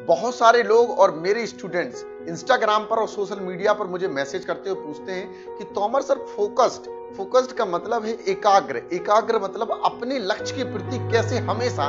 बहुत सारे लोग और मेरे स्टूडेंट्स इंस्टाग्राम पर और सोशल मीडिया पर मुझे मैसेज करते हुए पूछते हैं कि तोमर सर फोकस्ड का मतलब है एकाग्र मतलब अपने लक्ष्य के प्रति कैसे हमेशा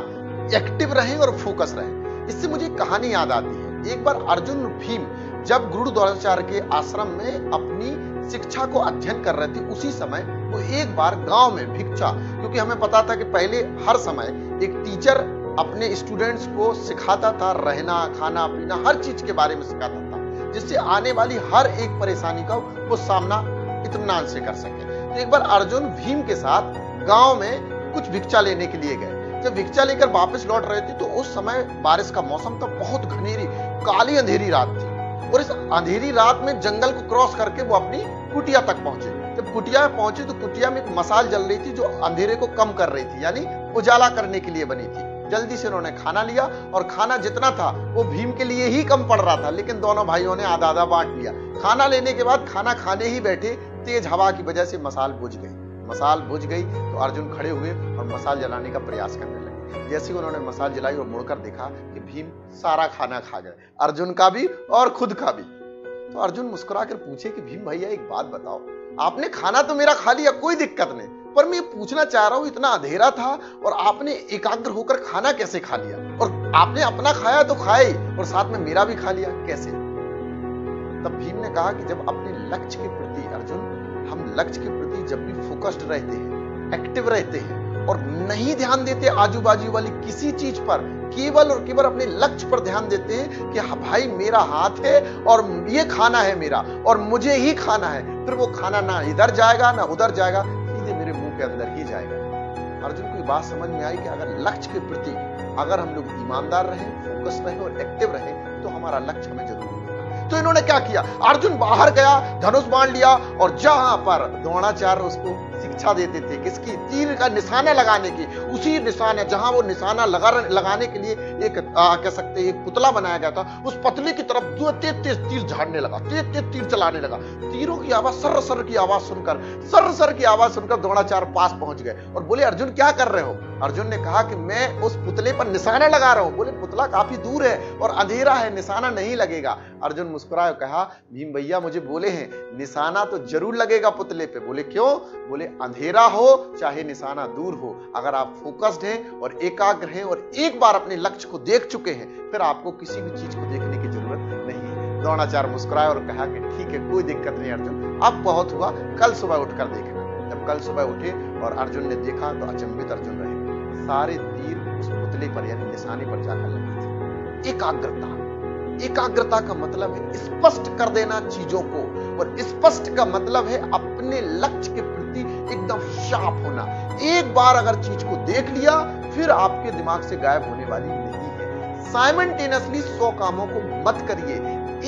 एक्टिव रहें और फोकस रहें। इससे मुझे कहानी याद आती है। एक बार अर्जुन भीम जब गुरु द्रोणाचार्य के आश्रम में अपनी शिक्षा को अध्ययन कर रहे थे, उसी समय वो एक बार गांव में भिक्षा, क्योंकि हमें पता था कि पहले हर समय एक टीचर अपने स्टूडेंट्स को सिखाता था, रहना खाना पीना हर चीज के बारे में सिखाता था, जिससे आने वाली हर एक परेशानी का वो सामना इत्मीनान से कर सके। तो एक बार अर्जुन भीम के साथ गांव में कुछ भिक्षा लेने के लिए गए। जब भिक्षा लेकर वापस लौट रहे थे तो उस समय बारिश का मौसम था, बहुत घनेरी काली अंधेरी रात थी, और इस अंधेरी रात में जंगल को क्रॉस करके वो अपनी कुटिया तक पहुंचे। जब कुटिया में पहुंचे तो कुटिया में एक मसाल जल रही थी जो अंधेरे को कम कर रही थी, यानी उजाला करने के लिए बनी थी। जल्दी से उन्होंने खाना लिया और खाना जितना था वो भीम के लिए ही कम पड़ रहा था, लेकिन दोनों भाइयों ने आधा आधा बांट लिया। खाना लेने के बाद खाना खाने ही बैठे, तेज हवा की वजह से मसाल बुझ गई तो अर्जुन खड़े हुए और मसाल जलाने का प्रयास करने लगे। जैसे ही उन्होंने मसाल जलाई और मुड़कर देखा कि भीम सारा खाना खा गए, अर्जुन का भी और खुद का भी। तो अर्जुन मुस्कुरा कर पूछे कि भीम भैया एक बात बताओ, आपने खाना तो मेरा खा लिया, कोई दिक्कत नहीं, पर मैं पूछना चाह रहा हूं इतना अंधेरा था और आपने एकाग्र होकर खाना कैसे खा लिया? और आपने अपना खाया तो खाए और साथ में मेरा भी खा लिया, कैसे? तब भीम ने कहा कि जब अपने लक्ष्य के प्रति अर्जुन, हम लक्ष्य के प्रति जब भी फोकस्ड रहते हैं, एक्टिव रहते हैं और नहीं ध्यान देते आजू बाजू वाली किसी चीज पर, केवल और केवल अपने लक्ष्य पर ध्यान देते हैं कि हाँ भाई मेरा हाथ है और ये खाना है मेरा और मुझे ही खाना है, फिर वो खाना ना इधर जाएगा ना उधर जाएगा, सीधे मेरे मुंह के अंदर ही जाएगा। अर्जुन को ये बात समझ में आई कि अगर लक्ष्य के प्रति अगर हम लोग ईमानदार रहे, फोकस रहे और एक्टिव रहे तो हमारा लक्ष्य हमें जरूर मिलेगा। तो इन्होंने क्या किया, अर्जुन बाहर गया, धनुष बांध लिया और जहां पर द्रोणाचार्य उसको शिक्षा देते थे किसकी, तीर का निशाना लगाने की, उसी निशाना जहां वो निशाना लगाने के लिए एक कह सकते हैं एक पुतला बनाया गया था, उस पुतले की तरफ दो तेज तीर झाड़ने लगा, तेज तीर चलाने लगा। तीरों की आवाज सर की आवाज सुनकर द्रोणाचार्य पास पहुंच गए और बोले अर्जुन क्या कर रहे हो? अर्जुन ने कहा कि मैं उस पुतले पर निशाना लगा रहा हूं। बोले पुतला काफी दूर है और अंधेरा है, निशाना नहीं लगेगा। अर्जुन मुस्कुराए, कहा भीम भैया मुझे बोले हैं निशाना तो जरूर लगेगा पुतले पे। बोले क्यों? बोले अंधेरा हो चाहे निशाना दूर हो, अगर आप फोकस्ड हैं और एकाग्र हैं और एक बार अपने लक्ष्य को देख चुके हैं, फिर आपको किसी भी चीज को देखने की जरूरत नहीं है। द्रोणाचार्य मुस्कुराए और कहा कि ठीक है, कोई दिक्कत नहीं अर्जुन, अब बहुत हुआ, कल सुबह उठकर देखना। जब कल सुबह उठे और अर्जुन ने देखा तो अचंभित अर्जुन रहे, सारे तीर उस पुतले पर यानी निशाने पर जाकर लगे थे। एकाग्रता का मतलब है स्पष्ट कर देना चीजों को, और स्पष्ट का मतलब है अपने लक्ष्य के प्रति एकदम शार्प होना। एक बार अगर चीज को देख लिया फिर आपके दिमाग से गायब होने वाली नहीं है। साइमल्टेनियसली 100 कामों को मत करिए,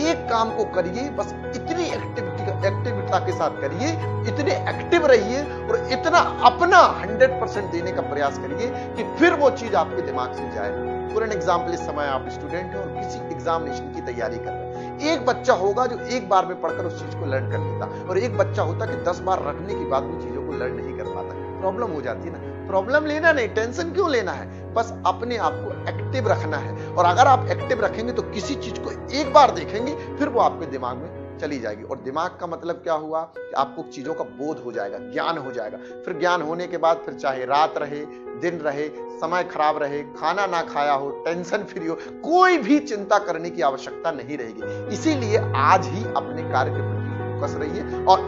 एक काम को करिए, बस इतनी एक्टिविटी के साथ करिए, इतने एक्टिव रहिए और इतना अपना 100% देने का प्रयास करिए कि फिर वो चीज आपके दिमाग से जाए। फॉर एन एग्जाम्पल, इस समय आप स्टूडेंट हैं और किसी एग्जामिनेशन की तैयारी कर रहे हैं। एक बच्चा होगा जो एक बार में पढ़कर उस चीज को लर्न कर लेता, और एक बच्चा होता कि 10 बार रखने के बाद भी चीजों को लर्न नहीं कर पाता। प्रॉब्लम हो जाती है ना। प्रॉब्लम लेना नहीं, टेंशन क्यों लेना है, बस अपने आप को एक्टिव रखना है। और अगर आप एक्टिव रखेंगे तो किसी चीज को एक बार देखेंगे फिर वो आपके दिमाग में चली जाएगी। और दिमाग का मतलब क्या हुआ कि आपको चीजों का बोध हो जाएगा, ज्ञान हो जाएगा। फिर ज्ञान होने के बाद फिर चाहे रात रहे, दिन रहे, समय खराब रहे, खाना ना खाया हो, टेंशन फ्री हो, कोई भी चिंता करने की आवश्यकता नहीं रहेगी। इसीलिए आज ही अपने कार्य के प्रति फोकस रहिए और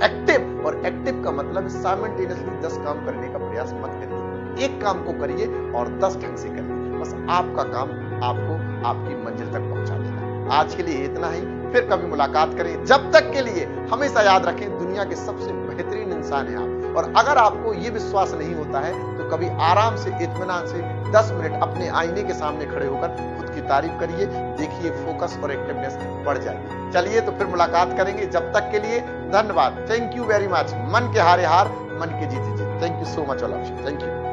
एक्टिव का मतलब साइमल्टेनियसली 10 काम करने का प्रयास मत करिए। एक काम को करिए और 10 ढंग से करिए, बस आपका काम आपको आपकी मंजिल तक पहुंचा देगा। आज के लिए इतना ही, फिर कभी मुलाकात करें। जब तक के लिए हमेशा याद रखें, दुनिया के सबसे बेहतरीन इंसान हैं आप। और अगर आपको ये विश्वास नहीं होता है तो कभी आराम से इत्मीनान से 10 मिनट अपने आईने के सामने खड़े होकर खुद की तारीफ करिए, देखिए फोकस और एक्टिवनेस बढ़ जाएगी। चलिए तो फिर मुलाकात करेंगे, जब तक के लिए धन्यवाद। Thank you very much. मन के हारे हार, मन के जीते जीत। Thank you so much all of you. Thank you.